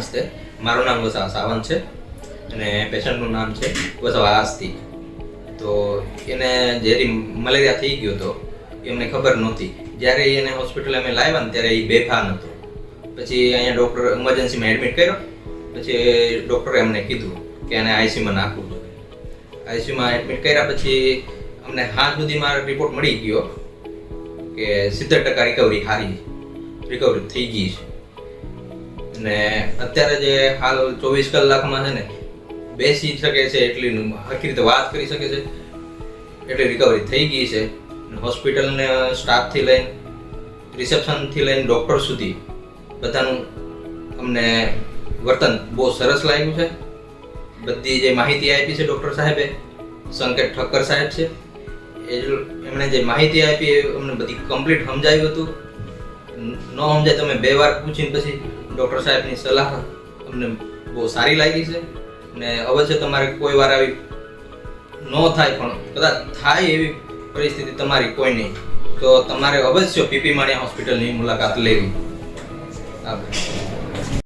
નમસ્તે, મારું નામ વસાવા સાવંત છે અને પેશન્ટનું નામ છે વસાવા આસ્તિક. તો એને ઝેરી મલેરિયા થઈ ગયો હતો, એમને ખબર નહોતી. જ્યારે એને હોસ્પિટલ અમે લાવ્યા ને ત્યારે એ બેભાન હતો. પછી અહીંયા ડૉક્ટર ઇમરજન્સીમાં એડમિટ કર્યો. પછી ડૉક્ટરે અમને કીધું કે એને આઈસીયુમાં નાખવું જોઈએ. આઈસીયુમાં એડમિટ કર્યા પછી અમને હાથ સુધીમાં રિપોર્ટ મળી ગયો કે 70% રિકવરી થઈ ગઈ છે. અને અત્યારે જે હાલ 24 કલાકમાં છે ને બેસી શકે છે, એટલી આખી રીતે વાત કરી શકે છે, એટલી રિકવરી થઈ ગઈ છે. હોસ્પિટલને સ્ટાફથી લઈને રિસેપ્શનથી લઈને ડૉક્ટર સુધી બધાનું અમને વર્તન બહુ સરસ લાગ્યું છે. બધી જે માહિતી આપી છે ડૉક્ટર સાહેબે, સંકેત ઠક્કર સાહેબ છે, એમણે જે માહિતી આપી એ અમને બધી કમ્પ્લીટ સમજાવ્યું હતું. ન સમજાય તમે 2 વાર પૂછીને પછી ડૉક્ટર સાહેબની સલાહ અમને બહુ સારી લાગી છે. ને અવશ્ય તમારે કોઈ વાર આવી ન થાય, પણ કદાચ થાય એવી પરિસ્થિતિ તમારી કોઈ નહીં, તો તમારે અવશ્ય પીપી માણિયા હોસ્પિટલની મુલાકાત લેવી. આભાર.